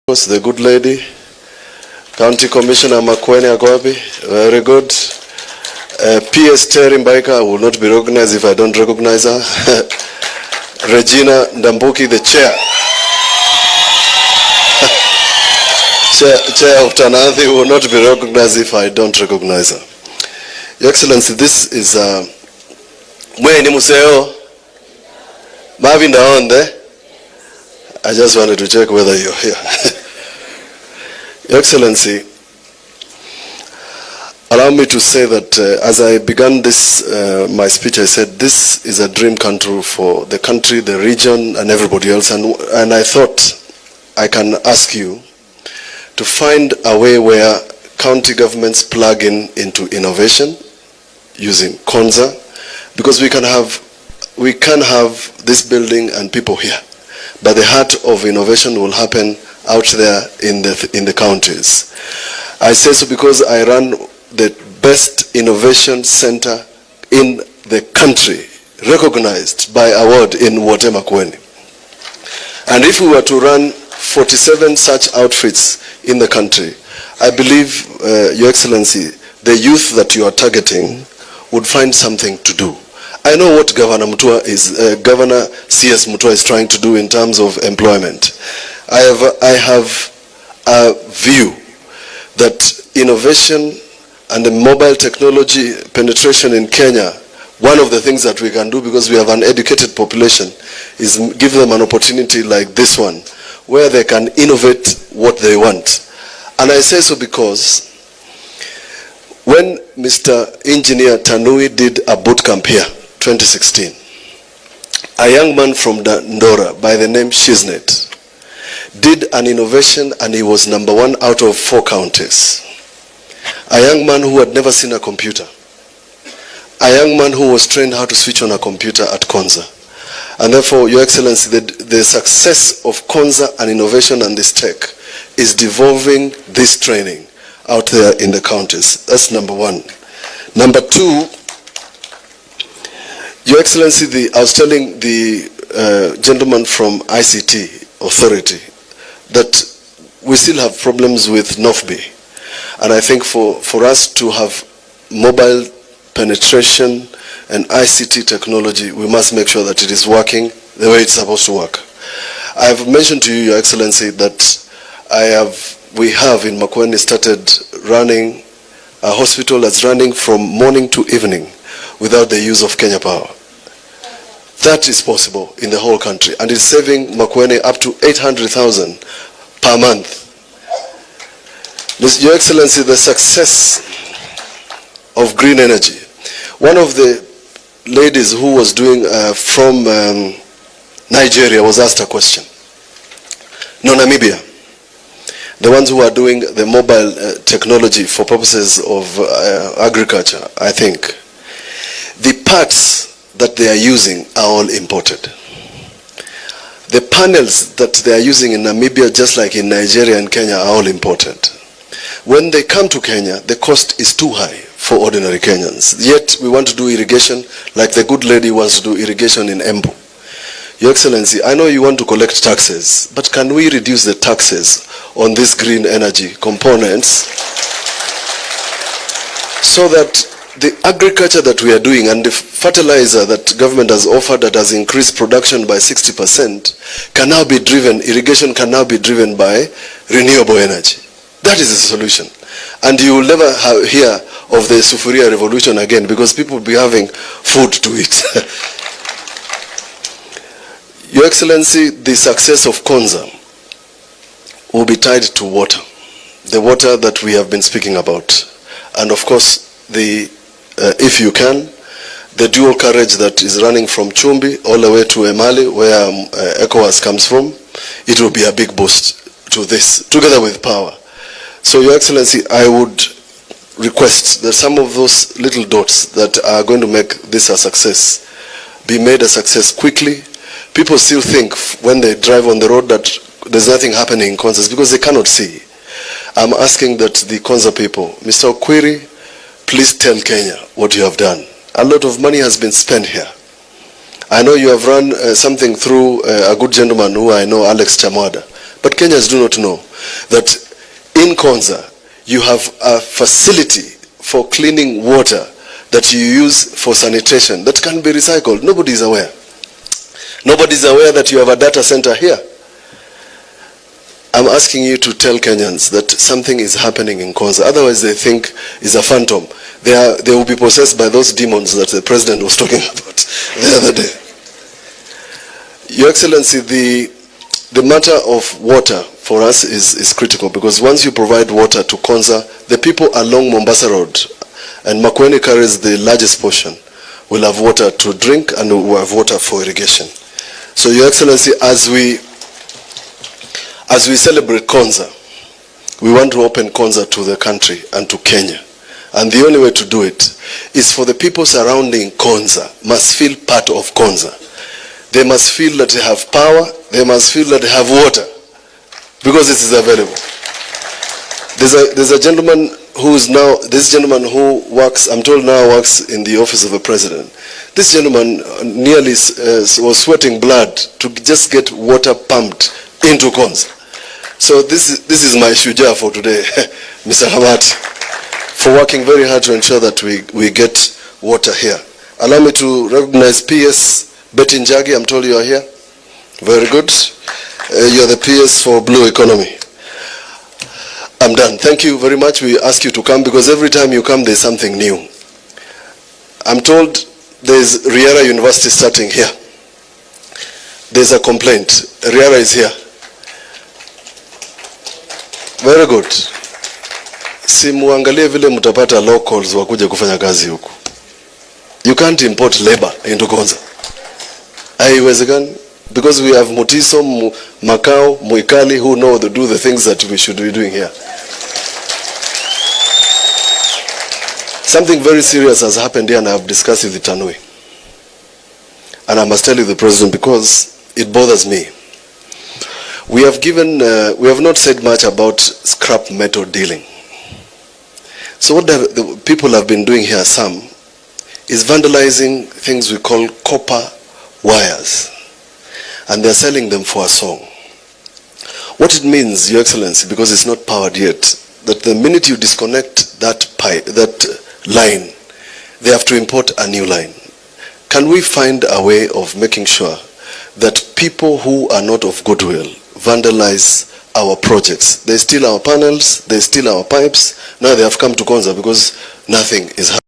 The good lady, County Commissioner Makueni Agwabi, very good. PS Terry Mbaika will not be recognized if I don't recognize her. Regina Ndambuki, the chair. Chair of Tanathi will not be recognized if I don't recognize her. Your Excellency, this is Mweni Museo. Marvin down there. I just wanted to check whether you're here. Your Excellency, allow me to say that as I began this, my speech, I said this is a dream come true for the country, the region, and everybody else. And I thought I can ask you to find a way where county governments plug into innovation using Conza, because we can have this building and people here. But the heart of innovation will happen out there in the counties. I say so because I run the best innovation center in the country, recognized by award in Makueni. And if we were to run 47 such outfits in the country, I believe, Your Excellency, the youth that you are targeting would find something to do. I know what Governor CS Mutula is trying to do in terms of employment. I have a view that innovation and the mobile technology penetration in Kenya, one of the things that we can do, because we have an educated population, is give them an opportunity like this one, where they can innovate what they want. And I say so because when Mr. Engineer Tanui did a boot camp here, 2016, a young man from Ndora by the name Shiznet did an innovation, and he was #1 out of 4 counties. A young man who had never seen a computer. A young man who was trained how to switch on a computer at Conza. And therefore, Your Excellency, the success of Conza and innovation and this tech is devolving this training out there in the counties. That's #1. #2, Your Excellency, I was telling the gentleman from ICT Authority that we still have problems with NOFB. And I think for us to have mobile penetration and ICT technology, we must make sure that it is working the way it's supposed to work. I have mentioned to you, Your Excellency, that we have in Makueni started running a hospital that's running from morning to evening without the use of Kenya Power. That is possible in the whole country, and it's saving Makueni up to 800,000 per month. Your Excellency, the success of green energy. One of the ladies who was doing from Nigeria was asked a question. No, Namibia. The ones who are doing the mobile technology for purposes of agriculture, I think. The parts that they are using are all imported. The panels that they are using in Namibia, just like in Nigeria and Kenya, are all imported. When they come to Kenya, the cost is too high for ordinary Kenyans. Yet we want to do irrigation like the good lady wants to do irrigation in Embu. Your Excellency, I know you want to collect taxes, but can we reduce the taxes on these green energy components so that the agriculture that we are doing and the fertilizer that government has offered that has increased production by 60% can now be driven, irrigation can now be driven by renewable energy? That is the solution. And you will never hear of the Sufuria revolution again, because people will be having food to eat. Your Excellency, the success of Conza will be tied to water. The water that we have been speaking about. And of course, if you can, the dual carriage that is running from Chumbi all the way to Emali, where ECOWAS comes from, it will be a big boost to this, together with power. So, Your Excellency, I would request that some of those little dots that are going to make this a success be made a success quickly. People still think when they drive on the road that there's nothing happening in Conza because they cannot see. I'm asking that the Conza people, Mr. Okwiri, please tell Kenya what you have done. A lot of money has been spent here. I know you have run something through a good gentleman who I know, Alex Chamwada, but Kenyans do not know. that in Conza, you have a facility for cleaning water that you use for sanitation that can be recycled. Nobody is aware. Nobody is aware that you have a data center here. I'm asking you to tell Kenyans that something is happening in Conza. Otherwise, they think it's a phantom. They will be possessed by those demons that the president was talking about the other day. Your Excellency, the matter of water for us is critical, because once you provide water to Conza, the people along Mombasa Road, and Makueni carries the largest portion, will have water to drink and will have water for irrigation. So, Your Excellency, as we celebrate Conza, we want to open Conza to the country and to Kenya. And the only way to do it is for the people surrounding Conza must feel part of Conza. They must feel that they have power, they must feel that they have water, because it is available. There's a gentleman who is now, this gentleman who works, I'm told now works in the office of the president. This gentleman nearly was sweating blood to just get water pumped into Conza. So this is my shuja for today, Mr. Hamati, for working very hard to ensure that we get water here. Allow me to recognize PS Betty Njagi. I'm told you are here. Very good. You are the PS for Blue Economy. I'm done. Thank you very much. We ask you to come because every time you come there's something new. I'm told there's Riara University starting here. There's a complaint. Riara is here. Very good. Si muangalie vile mutapata locals wakuje kufanya kazi huku. You can't import labor into Conza. Haiwezekani, because we have Mutiso, Makao, Muikali who know to do the things that we should be doing here. Something very serious has happened here and I have discussed it with Tanui. And I must tell you the president because it bothers me. We have not said much about scrap metal dealing. So what the people have been doing here, some, is vandalizing things we call copper wires. And they're selling them for a song. What it means, Your Excellency, because it's not powered yet, that the minute you disconnect that line, they have to import a new line. Can we find a way of making sure that people who are not of goodwill vandalize our projects? They steal our panels, they steal our pipes. Now they have come to Conza because nothing is happening.